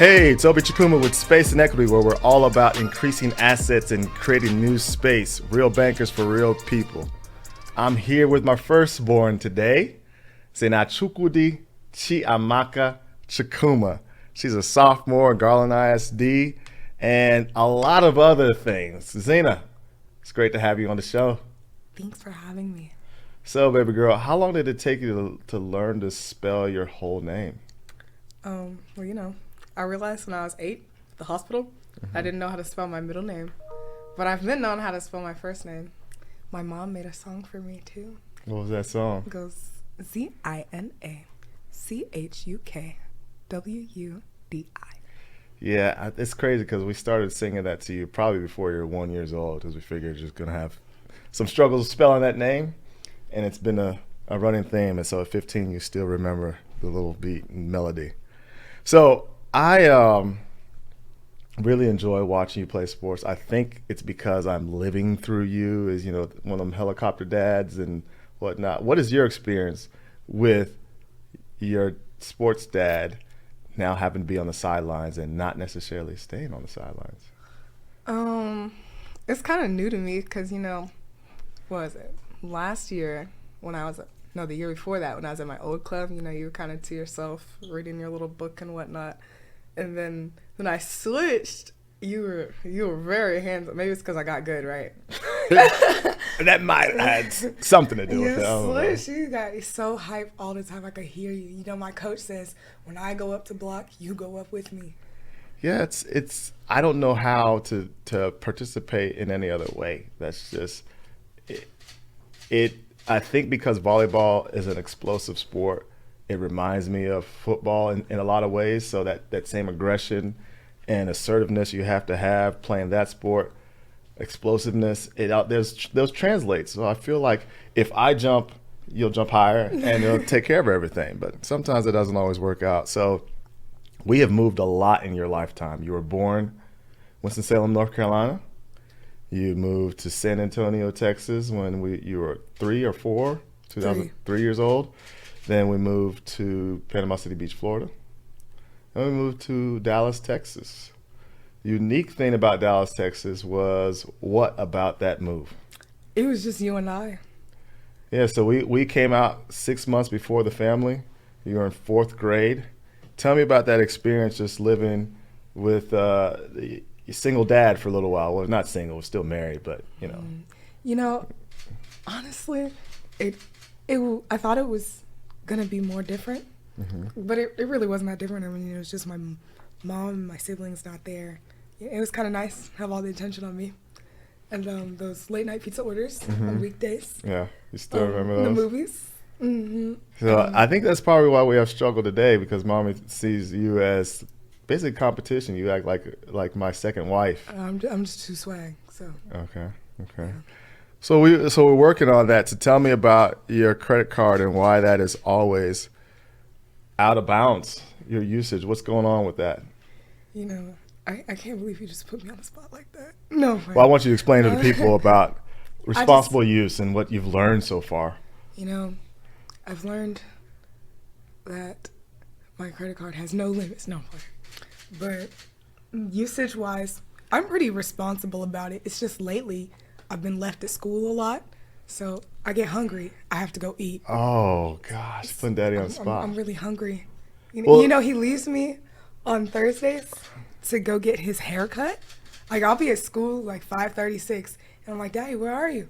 Hey, Toby Chikuma with Space and Equity, where we're all about increasing assets and creating new space. Real bankers for real people. I'm here with my firstborn today, Zina Chiamaka Chikuma. She's a sophomore at Garland ISD and a lot of other things. Zina, it's great to have you on the show. Thanks for having me. So, baby girl, how long did it take you to learn to spell your whole name? I realized when I was 8 at the hospital, I didn't know how to spell my middle name. But I've been knowing how to spell my first name. My mom made a song for me, too. What was that song? It goes ZinaChukWudi. Yeah, it's crazy because we started singing that to you probably before you were 1 year old because we figured you're just going to have some struggles spelling that name. And it's been a running theme. And so at 15, you still remember the little beat and melody. So I really enjoy watching you play sports. I think it's because I'm living through you as, one of them helicopter dads and whatnot. What is your experience with your sports dad now having to be on the sidelines and not necessarily staying on the sidelines? It's kind of new to me because, what was it? Last year when the year before that when I was at my old club, you were kind of to yourself reading your little book and whatnot. And then when I switched, you were very handsome. Maybe it's because I got good, right? That might have had something to do with it. Switched. You got so hyped all the time. I could hear you. My coach says, when I go up to block, you go up with me. Yeah, it's. I don't know how to participate in any other way. That's just it. I think because volleyball is an explosive sport, it reminds me of football in a lot of ways. So that same aggression and assertiveness you have to have playing that sport, explosiveness, those translates. So I feel like if I jump, you'll jump higher and you'll take care of everything. But sometimes it doesn't always work out. So we have moved a lot in your lifetime. You were born Winston-Salem, North Carolina. You moved to San Antonio, Texas when you were 3 or 4, 3 years old. Then we moved to Panama City Beach, Florida. Then we moved to Dallas, Texas. Unique thing about Dallas, Texas was what about that move? It was just you and I. Yeah, so we came out 6 months before the family. You were in 4th grade. Tell me about that experience just living with a single dad for a little while. Well, not single, was still married, but Honestly, I thought it was gonna be more different, but it really wasn't that different. I mean, it was just my mom and my siblings not there. It was kind of nice to have all the attention on me, and those late night pizza orders on weekdays. Yeah, you still remember those? The movies. So I think that's probably why we have struggle today, because mommy sees you as basically competition. You act like my second wife. I'm just too swag. So okay. Yeah. So we're working on that. So tell me about your credit card and why that is always out of bounds. Your usage. What's going on with that? I can't believe you just put me on the spot like that. No. Well, I want you to explain to the people about responsible use and what you've learned so far. I've learned that my credit card has no limits. No, but usage-wise, I'm pretty responsible about it. It's just lately I've been left at school a lot, so I get hungry. I have to go eat. Oh, gosh, putting daddy on the spot. I'm really hungry. He leaves me on Thursdays to go get his hair cut. Like, I'll be at school like 5:36, and I'm like, Daddy, where are you?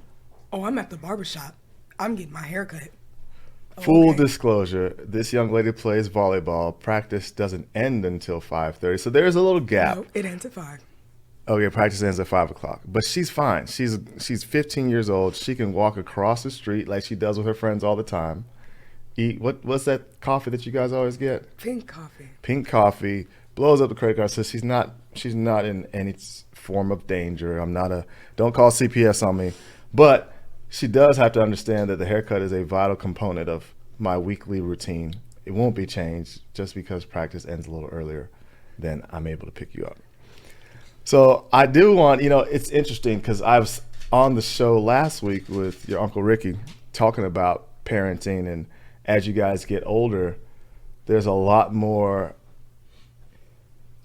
Oh, I'm at the barbershop. I'm getting my hair cut. Full disclosure, this young lady plays volleyball. Practice doesn't end until 5:30, so there's a little gap. No, it ends at 5. Okay, practice ends at 5 o'clock. But she's fine. She's 15 years old. She can walk across the street like she does with her friends all the time. Eat what's that coffee that you guys always get? Pink coffee. Pink coffee. Blows up the credit card. So she's not in any form of danger. Don't call CPS on me. But she does have to understand that the haircut is a vital component of my weekly routine. It won't be changed just because practice ends a little earlier. Then I'm able to pick you up. So I do want, it's interesting because I was on the show last week with your Uncle Ricky talking about parenting, and as you guys get older, there's a lot more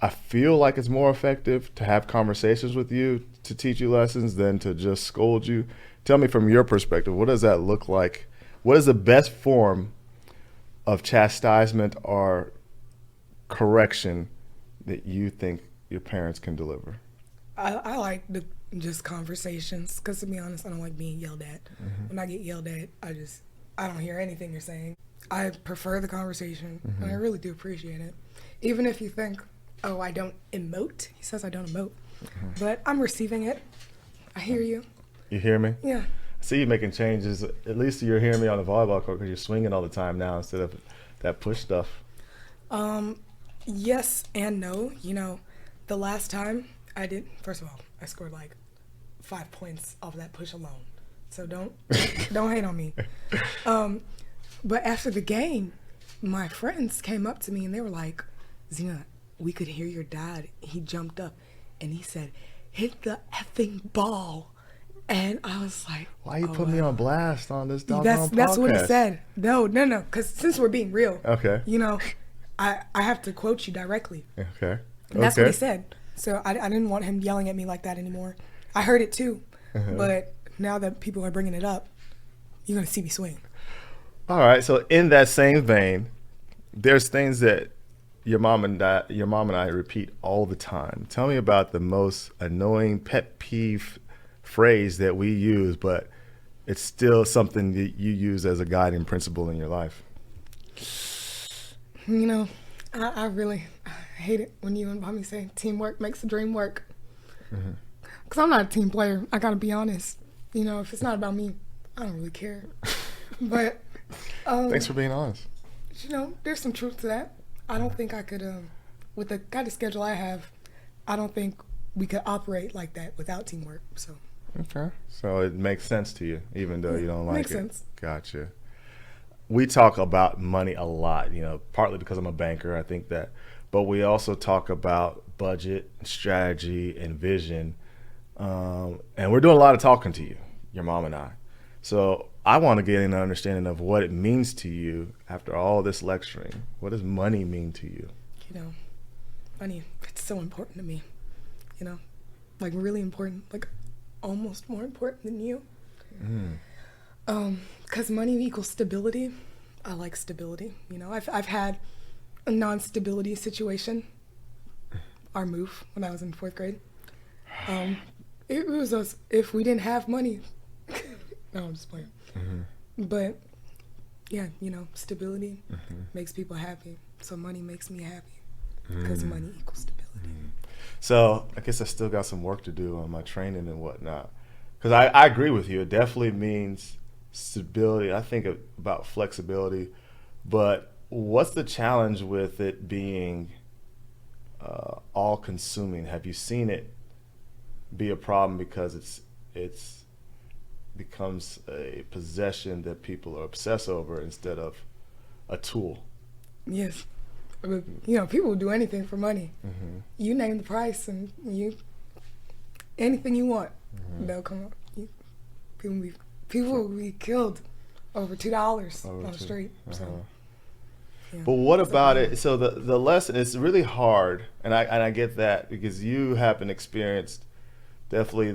I feel like it's more effective to have conversations with you to teach you lessons than to just scold you. Tell me from your perspective, what does that look like? What is the best form of chastisement or correction that you think your parents can deliver? I like the just conversations because, to be honest, I don't like being yelled at. When I get yelled at, I don't hear anything you're saying. I prefer the conversation, and I really do appreciate it. Even if you think, oh, I don't emote. He says I don't emote, but I'm receiving it. I hear you. You hear me? Yeah. I see you making changes. At least you're hearing me on the volleyball court because you're swinging all the time now instead of that push stuff. Yes and no. The last time I did, first of all, I scored like 5 points off of that push alone. So don't hate on me. But after the game, my friends came up to me and they were like, Zina, we could hear your dad. He jumped up and he said, hit the effing ball. And I was like, why you put me on blast on this doggone podcast? That's what he said. No, because since we're being real, okay, I have to quote you directly. Okay. And that's what he said. So I didn't want him yelling at me like that anymore. I heard it too, but now that people are bringing it up, you're going to see me swing. All right. So in that same vein, there's things that your mom and I repeat all the time. Tell me about the most annoying pet peeve phrase that we use, but it's still something that you use as a guiding principle in your life. I really hate it when you and mommy say teamwork makes the dream work. Because I'm not a team player. I got to be honest. If it's not about me, I don't really care. But thanks for being honest. There's some truth to that. I don't think I could, with the kind of schedule I have, I don't think we could operate like that without teamwork. So. Okay. So it makes sense to you, even though you don't like it. Makes sense. Gotcha. We talk about money a lot, partly because I'm a banker, I think that, but we also talk about budget, strategy, and vision. And we're doing a lot of talking to you, your mom and I. So I want to get an understanding of what it means to you after all this lecturing. What does money mean to you? Money, it's so important to me, like really important, like almost more important than you. Because money equals stability. I like stability. I've had a non-stability situation. Our move when I was in 4th grade. It was us if we didn't have money. No, I'm just playing. But yeah, stability makes people happy. So money makes me happy because money equals stability. So I guess I still got some work to do on my training and whatnot. Because I agree with you. It definitely means stability. I think about flexibility. But what's the challenge with it being all-consuming? Have you seen it be a problem because it's becomes a possession that people are obsessed over instead of a tool? Yes. People will do anything for money. You name the price and anything you want, they'll come up. People will be killed over $2 on the street. So, yeah. But what about it? So the lesson is really hard, and I get that because you haven't experienced definitely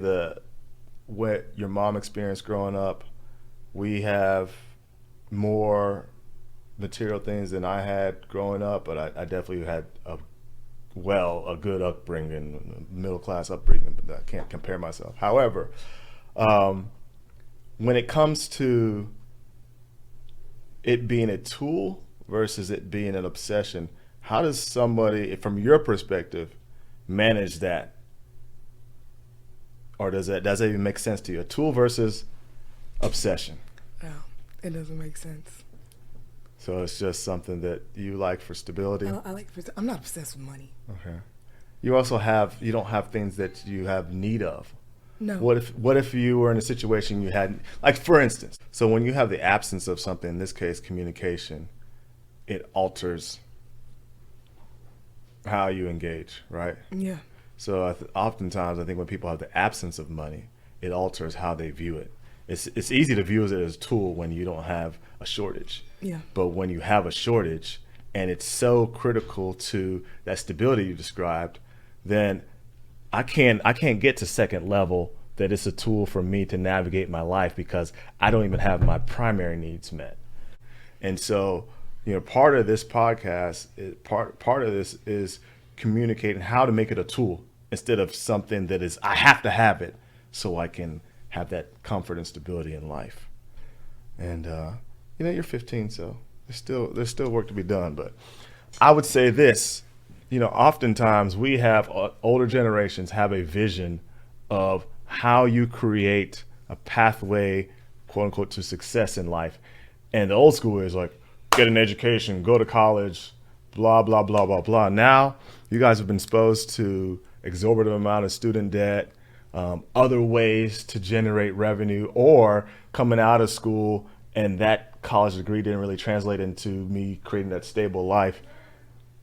what your mom experienced growing up. We have more material things than I had growing up, but I definitely had a good upbringing, middle class upbringing, but I can't compare myself. However, when it comes to it being a tool versus it being an obsession, how does somebody, from your perspective, manage that? Or does that even make sense to you? A tool versus obsession? No, it doesn't make sense. So it's just something that you like for stability? I'm not obsessed with money. Okay. You don't have things that you have need of. No. What if you were in a situation you had, like for instance, so when you have the absence of something, in this case communication, it alters how you engage, right? Yeah. So oftentimes I think when people have the absence of money, it alters how they view it. It's easy to view it as a tool when you don't have a shortage. Yeah. But when you have a shortage, and it's so critical to that stability you described, then I can't get to second level that it's a tool for me to navigate my life because I don't even have my primary needs met. And so, part of this podcast, part of this is communicating how to make it a tool instead of something that is I have to have it so I can have that comfort and stability in life. And you're 15, so there's still work to be done. But I would say this, oftentimes we have older generations have a vision of how you create a pathway, quote unquote, to success in life. And the old school is like, get an education, go to college, blah, blah, blah, blah, blah. Now you guys have been exposed to exorbitant amount of student debt, other ways to generate revenue, or coming out of school and that college degree didn't really translate into me creating that stable life.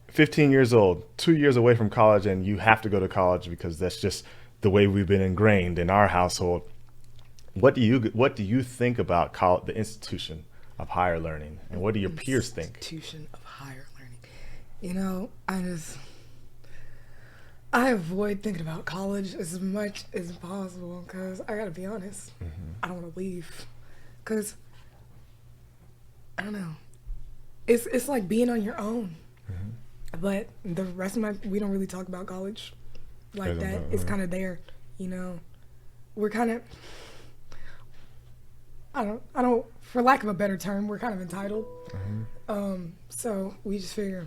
15 years old, 2 years away from college, and you have to go to college because that's just the way we've been ingrained in our household. What do you think about college, the institution of higher learning, and what do your peers think? Institution of higher learning. I avoid thinking about college as much as possible because I gotta be honest, I don't want to leave because I don't know. It's like being on your own. But the rest of we don't really talk about college like that. It's kind of there, We're kind of, I don't, for lack of a better term, we're kind of entitled. So we just figure,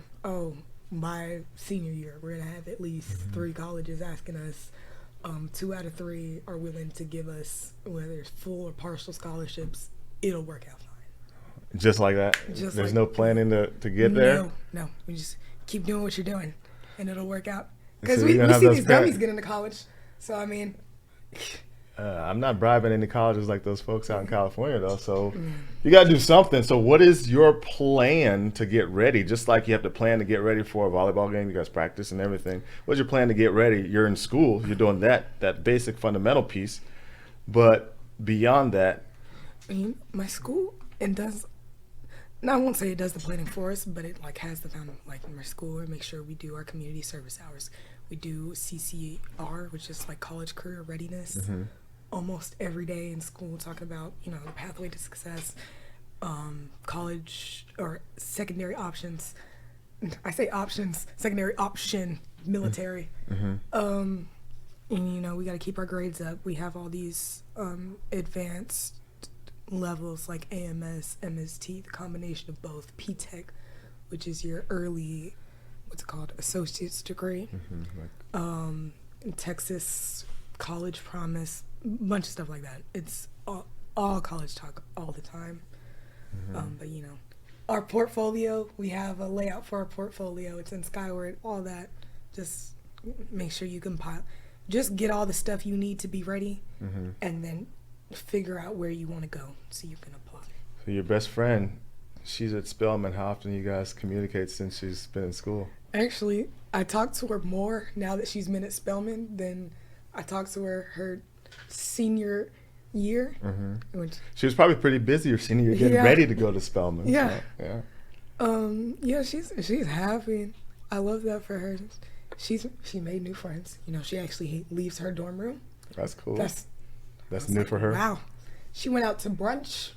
by senior year, we're going to have at least 3 colleges asking us. 2 out of 3 are willing to give us, whether it's full or partial scholarships, it'll work out fine. Just like that? There's no planning to get there? No. We just keep doing what you're doing, and it'll work out. Because we see these dummies get into college. So, I mean... I'm not bribing any colleges like those folks out in California, though. So you got to do something. So what is your plan to get ready? Just like you have to plan to get ready for a volleyball game, you guys practice and everything. What's your plan to get ready? You're in school. You're doing that basic fundamental piece. But beyond that... my school, it does... No, I won't say it does the planning for us, but it has the foundation. In my school, we make sure we do our community service hours. We do CCR, which is college career readiness, almost every day in school, talking about the pathway to success, college or secondary options. I say options, secondary option, military. And we got to keep our grades up. We have all these advanced levels like AMS, MST, the combination of both, P-Tech, which is your early, associate's degree, Texas College Promise, a bunch of stuff like that. It's all college talk all the time. But our portfolio, we have a layout for our portfolio. It's in Skyward, all that. Just make sure you compile. Just get all the stuff you need to be ready, and then figure out where you want to go so you can apply. So your best friend, she's at Spelman. How often you guys communicate since she's been in school? Actually, I talk to her more now that she's been at Spelman than I talked to her senior year. She was probably pretty busy her senior year getting ready to go to Spelman. Yeah. So, she's happy. I love that for her. She made new friends. She actually leaves her dorm room. That's cool. That's new for her. Wow. She went out to brunch.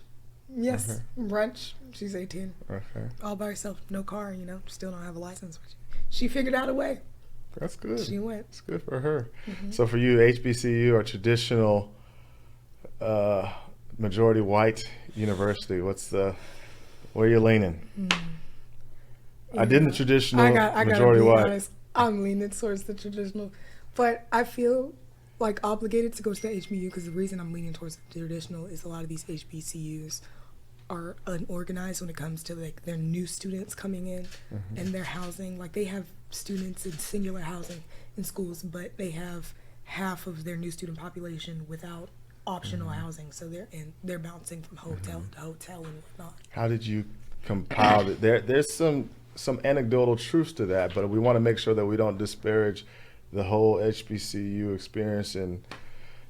Yes, brunch. She's 18. Okay. All by herself. No car, still don't have a license. She figured out a way. That's good. She went. It's good for her. So for you, HBCU or traditional majority white university, where you leaning? I did the traditional majority white. Honest, I'm leaning towards the traditional, but I feel obligated to go to the HBCU because the reason I'm leaning towards the traditional is a lot of these HBCUs are unorganized when it comes to their new students coming in and their housing. They have students in singular housing in schools, but they have half of their new student population without optional housing, so they're bouncing from hotel to hotel and whatnot. How did you compile it? There's some anecdotal truths to that, but we want to make sure that we don't disparage the whole HBCU experience and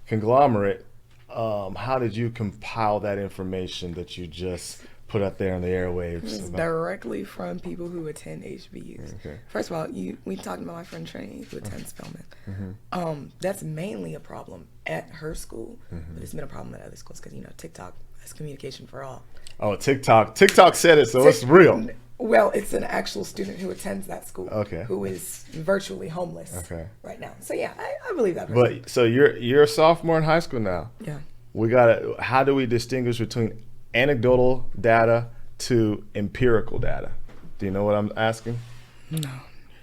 conglomerate. How did you compile that information that you just put out there on the airwaves. This is directly from people who attend HBCUs. Okay. First of all, we talked about my friend Trinity who attends Spelman. That's mainly a problem at her school, but it's been a problem at other schools because TikTok has communication for all. Oh, TikTok said it, so it's real. Well, it's an actual student who attends that school. Okay. Who is virtually homeless. Okay. Right now. So yeah, I believe that. But so you're a sophomore in high school now. Yeah. How do we distinguish between anecdotal data to empirical data? Do you know what I'm asking? No.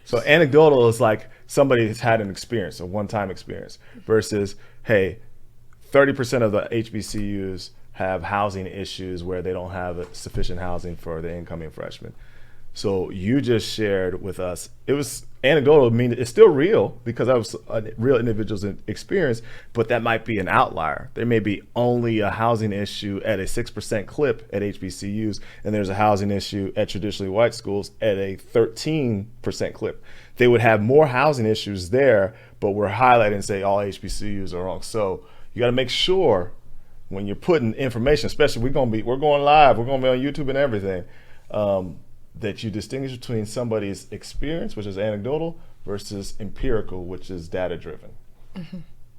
So anecdotal is like somebody has had an experience, a one-time experience, versus, hey, 30% of the HBCUs have housing issues where they don't have sufficient housing for the incoming freshmen. So you just shared with us, it was anecdotal, I mean, it's still real because that was a real individual's experience, but that might be an outlier. There may be only a housing issue at a 6% clip at HBCUs, and there's a housing issue at traditionally white schools at a 13% clip. They would have more housing issues there, but we're highlighting and say all HBCUs are wrong. So you got to make sure when you're putting information, especially we're going live, we're going to be on YouTube and everything, that you distinguish between somebody's experience, which is anecdotal, versus empirical, which is data-driven.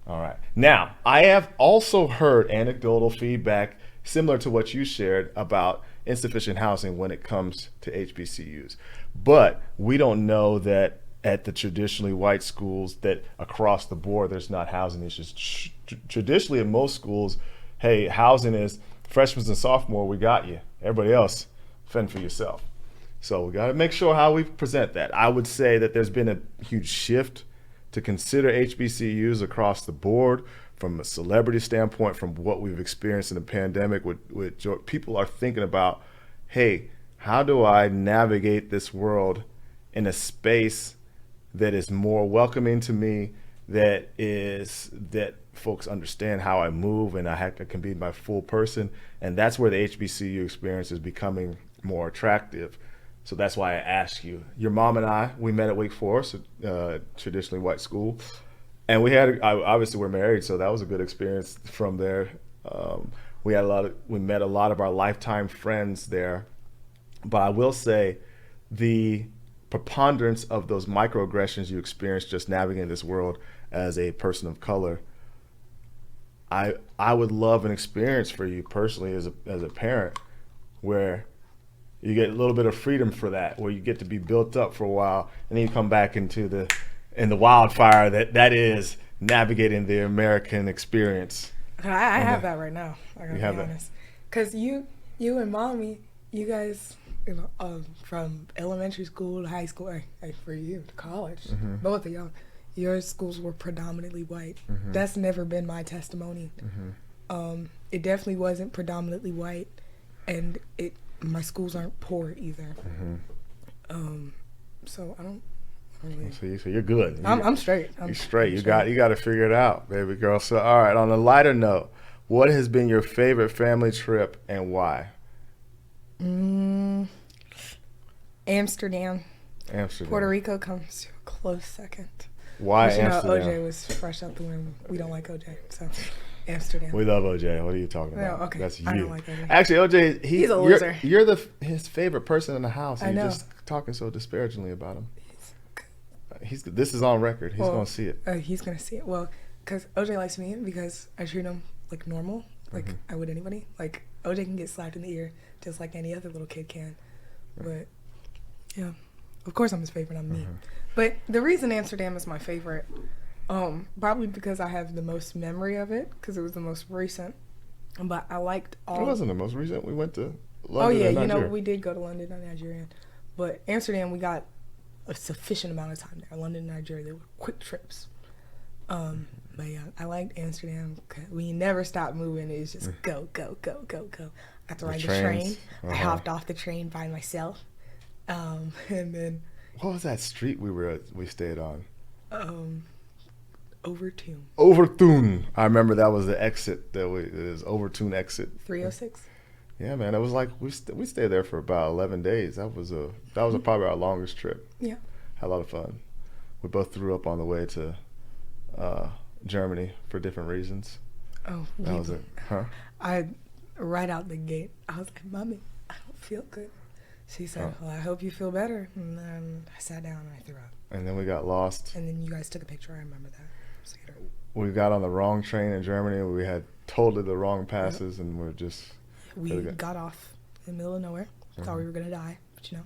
All right. Now, I have also heard anecdotal feedback similar to what you shared about insufficient housing when it comes to HBCUs. But we don't know that at the traditionally white schools that across the board there's not housing issues. Traditionally in most schools, hey, housing is freshmen and sophomore, we got you. Everybody else, fend for yourself. So we got to make sure how we present that. I would say that there's been a huge shift to consider HBCUs across the board from a celebrity standpoint, from what we've experienced in the pandemic with people are thinking about, hey, how do I navigate this world in a space that is more welcoming to me, that folks understand how I move and I can be my full person. And that's where the HBCU experience is becoming more attractive. So that's why I asked you. Your mom and I, we met at Wake Forest, traditionally white school. And obviously we're married, so that was a good experience from there. We met a lot of our lifetime friends there. But I will say the preponderance of those microaggressions you experienced just navigating this world as a person of color, I would love an experience for you personally as a parent where you get a little bit of freedom for that, where you get to be built up for a while, and then you come back into the wildfire that is navigating the American experience. I have that right now. I gotta be honest, because you and mommy, you guys, from elementary school to high school, for you to college, both of y'all, your schools were predominantly white. That's never been my testimony. It definitely wasn't predominantly white, and my schools aren't poor either. So I don't really. So you're good. I'm straight. You're straight. You got to figure it out, baby girl. So all right. On a lighter note, what has been your favorite family trip and why? Amsterdam. Amsterdam. Puerto Rico comes to a close second. Why but Amsterdam? OJ was fresh out the womb. We don't like OJ, so Amsterdam. We love OJ. What are you talking about? Oh, okay. That's you. I don't like OJ. Actually, OJ, he's a loser. You're his favorite person in the house. I You're know. just talking so disparagingly about him. This is on record. He's gonna see it. He's gonna see it. Well, because OJ likes me because I treat him like normal, like I would anybody. Like OJ can get slapped in the ear just like any other little kid can. But yeah, of course I'm his favorite. I'm me. But the reason Amsterdam is my favorite, probably because I have the most memory of it because it was the most recent. But I liked all. It wasn't the most recent. We went to London. Oh yeah, and Nigeria. we did go to London and Nigeria, but Amsterdam we got a sufficient amount of time there. London and Nigeria, they were quick trips. But yeah, I liked Amsterdam. We never stopped moving. It was just go, go, go, go, go. I got to ride the train. I hopped off the train by myself, and then. What was that street we stayed on? Overtoon. Overtoon. I remember that was the exit. It was Overtoon exit. 306. Yeah, man. It was like we stayed there for about 11 days. That was probably our longest trip. Yeah. Had a lot of fun. We both threw up on the way to Germany for different reasons. Oh, that was it. Huh? Right out the gate, I was like, "Mommy, I feel good. She said, well, I hope you feel better. And then I sat down and I threw up. And then we got lost. And then you guys took a picture. I remember that. Later. We got on the wrong train in Germany. We had totally the wrong passes, and we're just... We got off in the middle of nowhere. Thought we were going to die, but you know.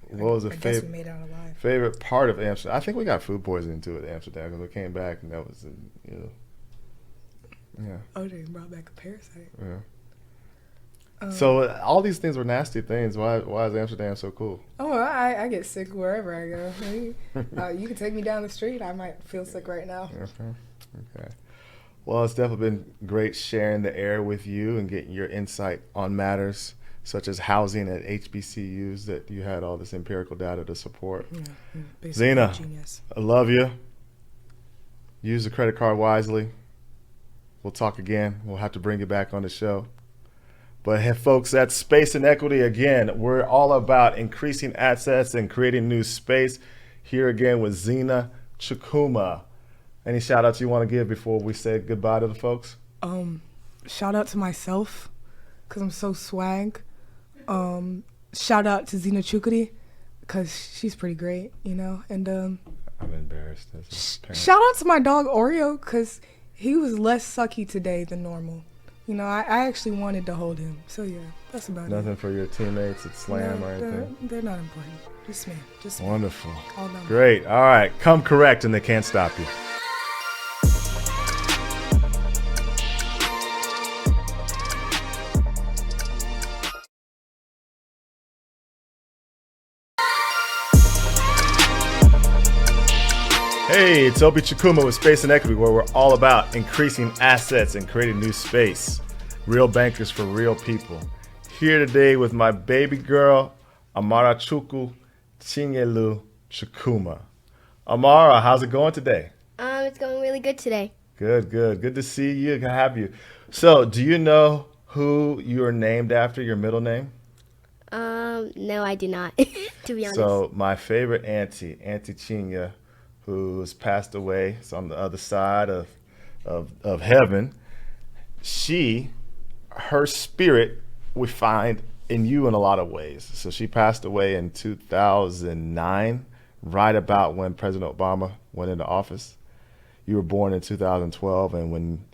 What was the I guess we made it out alive. favorite part of Amsterdam? I think we got food poisoning too at Amsterdam because we came back and that was, yeah. Oh, they brought back a parasite. Yeah. So all these things were nasty things. Why is Amsterdam so cool? Oh, I get sick wherever I go. You can take me down the street. I might feel sick right now. Okay. Well, it's definitely been great sharing the air with you and getting your insight on matters such as housing at HBCUs that you had all this empirical data to support. Yeah, Zina, genius. I love you. Use the credit card wisely. We'll talk again. We'll have to bring you back on the show. But hey, folks, that's Space and Equity again. We're all about increasing assets and creating new space. Here again with Zina Chukuma. Any shout outs you want to give before we say goodbye to the folks? Shout out to myself because I'm so swag. Shout out to Zina Chukudi because she's pretty great, you know. And I'm embarrassed as a parent. Shout out to my dog Oreo because he was less sucky today than normal. You know, I actually wanted to hold him. So yeah, that's about it. Nothing for your teammates at Slam or anything? They're not important. Just me. Just me. Wonderful. All done. Great. All right. Come correct and they can't stop you. Hey, it's Obi Chukuma with Space and Equity, where we're all about increasing assets and creating new space. Real bankers for real people. Here today with my baby girl, Amara Chukwu Chinyelu Chukuma. Amara, how's it going today? It's going really good today. Good. Good to see you, good to have you. So, do you know who you are named after, your middle name? No, I do not, to be honest. So, my favorite auntie Chinya, who's passed away, it's on the other side of heaven. Her spirit we find in you in a lot of ways. So she passed away in 2009, right about when President Obama went into office. You were born in 2012, and when,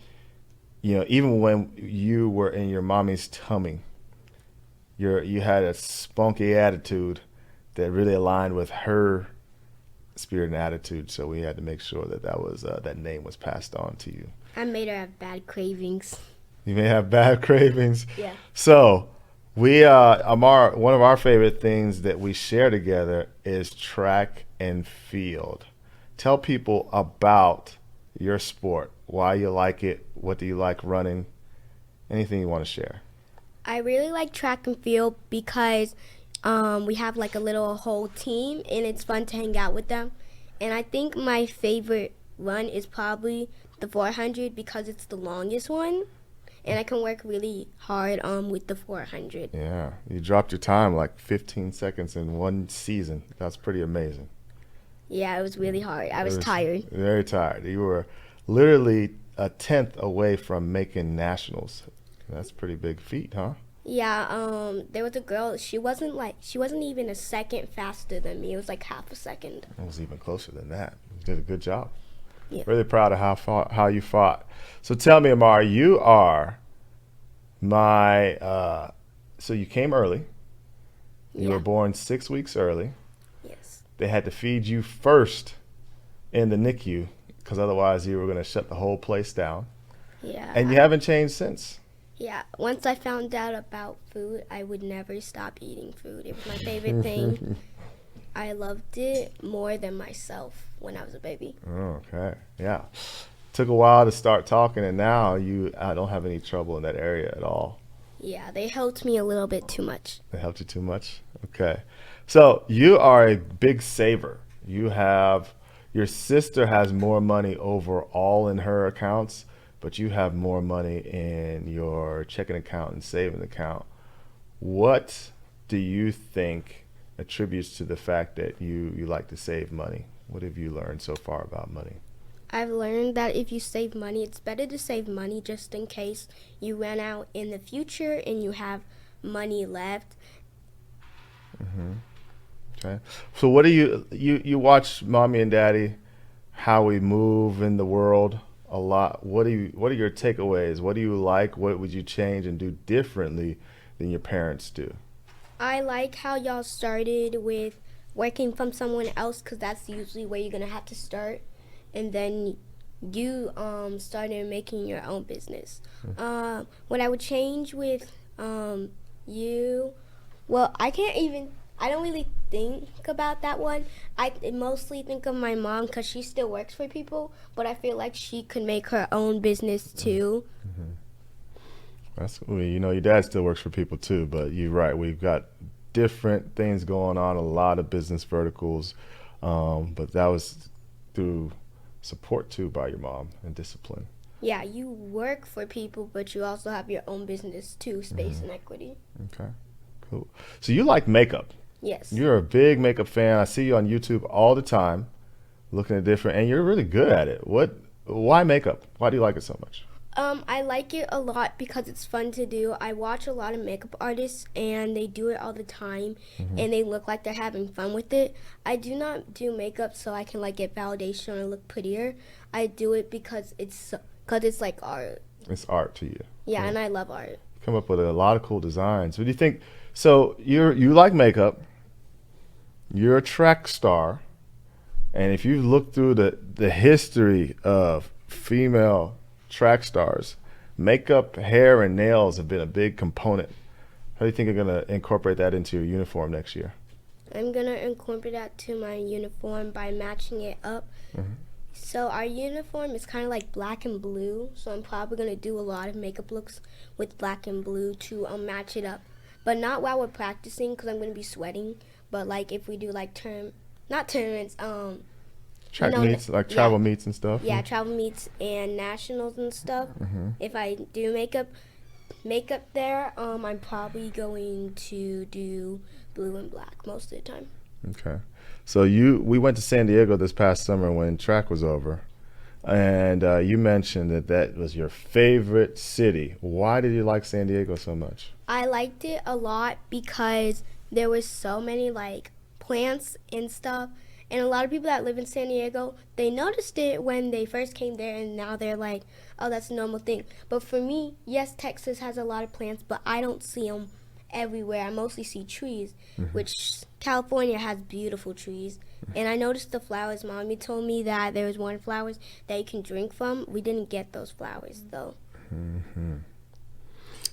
even when you were in your mommy's tummy, you had a spunky attitude that really aligned with her spirit and attitude, so we had to make sure that name was passed on to you. I made her have bad cravings. You may have bad cravings. Yeah. So we, Amar, one of our favorite things that we share together is track and field. Tell people about your sport, why you like it, what do you like running, anything you want to share. I really like track and field because we have like a little whole team and it's fun to hang out with them. And I think my favorite run is probably the 400 because it's the longest one. And I can work really hard with the 400. Yeah, you dropped your time like 15 seconds in one season. That's pretty amazing. Yeah, it was really hard. I was tired. Very tired. You were literally a 10th away from making nationals. That's a pretty big feat, huh? Yeah, there was a girl, she wasn't even a second faster than me. It was like half a second. It was even closer than that. You did a good job. Yeah. Really proud of how you fought. So tell me, Amar, you are so you came early. You were born 6 weeks early. Yes. They had to feed you first in the NICU because otherwise you were going to shut the whole place down. Yeah. And you haven't changed since. Yeah, once I found out about food, I would never stop eating food. It was my favorite thing. I loved it more than myself when I was a baby. Okay, yeah. Took a while to start talking, and now I don't have any trouble in that area at all. Yeah, they helped me a little bit too much. They helped you too much? Okay. So you are a big saver. Your sister has more money overall in her accounts, but you have more money in your checking account and saving account. What do you think attributes to the fact that you like to save money? What have you learned so far about money? I've learned that if you save money, it's better to save money just in case you run out in the future and you have money left. Okay. So what do you watch mommy and daddy, how we move in the world a lot. What are your takeaways? What do you like? What would you change and do differently than your parents do? I like how y'all started with working from someone else because that's usually where you're gonna have to start, and then you started making your own business. What I would change with you, well, I can't even. I don't really think about that one. I mostly think of my mom because she still works for people, but I feel like she could make her own business too. That's well, your dad still works for people too, but you're right. We've got different things going on, a lot of business verticals, but that was through support too by your mom and discipline. Yeah, you work for people, but you also have your own business too, Space and Equity. Okay, cool. So you like makeup. Yes. You're a big makeup fan. I see you on YouTube all the time, looking at different, and you're really good at it. Why makeup? Why do you like it so much? I like it a lot because it's fun to do. I watch a lot of makeup artists and they do it all the time and they look like they're having fun with it. I do not do makeup so I can like get validation or look prettier. I do it because it's like art. It's art to you. Yeah, and I love art. Come up with a lot of cool designs. What do you think? So you like makeup. You're a track star, and if you look through the history of female track stars, makeup, hair, and nails have been a big component. How do you think you're going to incorporate that into your uniform next year? I'm going to incorporate that to my uniform by matching it up. So our uniform is kind of like black and blue, so I'm probably going to do a lot of makeup looks with black and blue to match it up. But not while we're practicing because I'm going to be sweating, but like if we do like not tournaments, track meets, like travel meets and stuff? Yeah, travel meets and nationals and stuff. If I do makeup there, I'm probably going to do blue and black most of the time. Okay. So we went to San Diego this past summer when track was over, and you mentioned that was your favorite city. Why did you like San Diego so much? I liked it a lot because there was so many like plants and stuff. And a lot of people that live in San Diego, they noticed it when they first came there, and now they're like, oh, that's a normal thing. But for me, yes, Texas has a lot of plants, but I don't see them everywhere. I mostly see trees, which California has beautiful trees. And I noticed the flowers. Mommy told me that there was one flowers that you can drink from. We didn't get those flowers, though.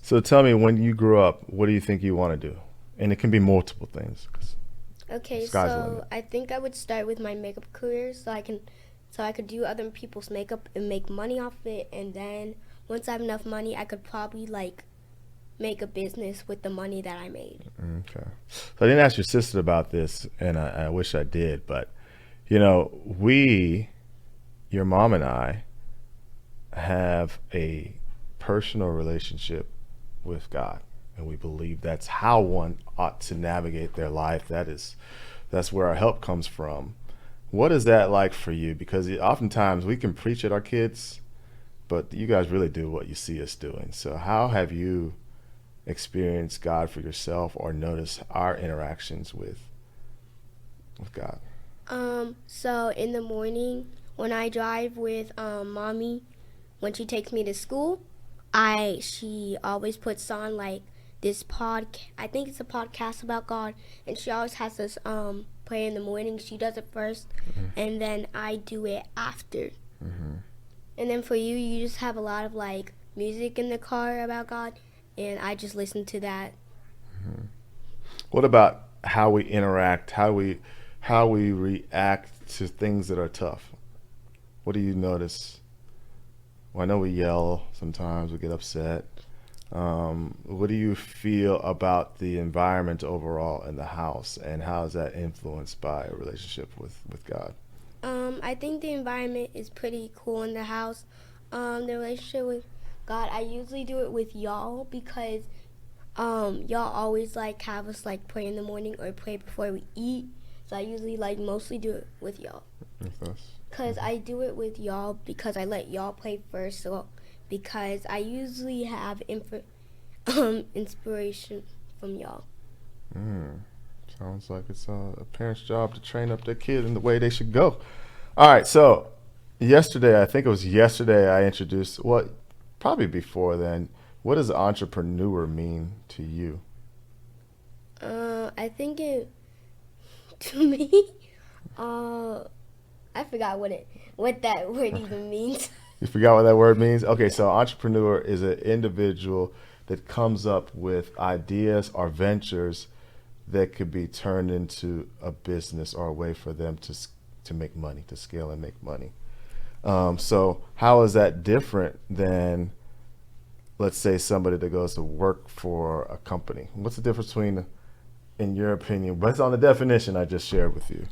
So tell me, when you grew up, what do you think you want to do? And it can be multiple things. Okay, so I think I would start with my makeup career so I could do other people's makeup and make money off it, and then once I have enough money, I could probably like make a business with the money that I made. Okay. So I didn't ask your sister about this, and I wish I did, but your mom and I have a personal relationship with God. And we believe that's how one ought to navigate their life. That's where our help comes from. What is that like for you? Because oftentimes we can preach at our kids, but you guys really do what you see us doing. So how have you experienced God for yourself or noticed our interactions with God? So in the morning when I drive with Mommy, when she takes me to school, she always puts on like this I think it's a podcast about God, and she always has us pray in the morning. She does it first, and then I do it after. And then for you just have a lot of like music in the car about God, and I just listen to that. What about how we interact, how we react to things that are tough? What do you notice? Well, I know we yell sometimes, we get upset. What do you feel about the environment overall in the house, and how is that influenced by a relationship with God? I think the environment is pretty cool in the house. The relationship with God, I usually do it with y'all because y'all always like have us like pray in the morning or pray before we eat. So I usually like mostly do it with y'all. With us. Because I do it with y'all because I let y'all play first. So because I usually have inspiration from y'all. Sounds like it's a parent's job to train up their kid in the way they should go. All right, so yesterday, I think it was yesterday, I introduced, probably before then, what does entrepreneur mean to you? I think to me, I forgot what that word even means. You forgot what that word means? Okay, so entrepreneur is an individual that comes up with ideas or ventures that could be turned into a business or a way for them to make money, to scale and make money. So how is that different than, let's say, somebody that goes to work for a company? What's the difference between, in your opinion, based on the definition I just shared with you?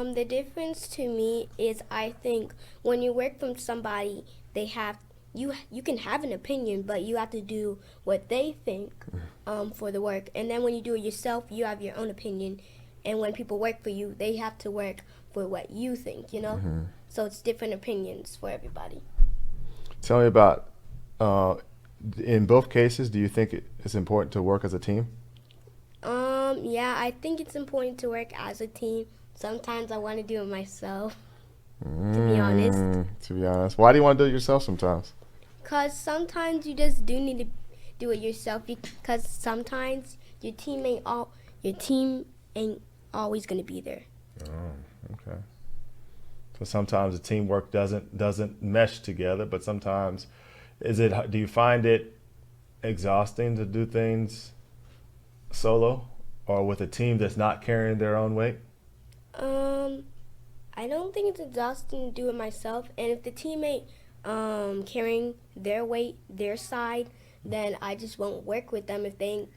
The difference to me is I think when you work from somebody, you can have an opinion, but you have to do what they think for the work. And then when you do it yourself, you have your own opinion. And when people work for you, they have to work for what you think, you know? Mm-hmm. So it's different opinions for everybody. Tell me about, in both cases, do you think it's important to work as a team? Yeah, I think it's important to work as a team. Sometimes I want to do it myself, to be honest. To be honest. Why do you want to do it yourself sometimes? Because sometimes you just do need to do it yourself, because sometimes your team ain't always going to be there. Oh, okay. So sometimes the teamwork doesn't mesh together, but sometimes do you find it exhausting to do things solo or with a team that's not carrying their own weight? I don't think it's exhausting to do it myself, and if the teammate carrying their weight, their side, then I just won't work with them if they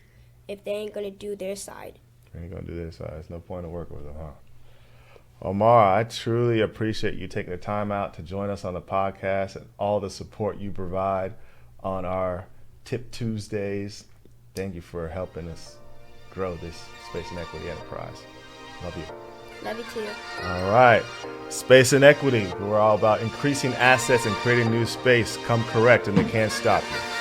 ain't gonna do their side. They ain't gonna do their side. There's no point in working with them, huh? Amara, I truly appreciate you taking the time out to join us on the podcast and all the support you provide on our Tip Tuesdays. Thank you for helping us grow this space and equity enterprise. Love you. Love you too. All right. Space and equity. We're all about increasing assets and creating new space. Come correct and they can't stop you.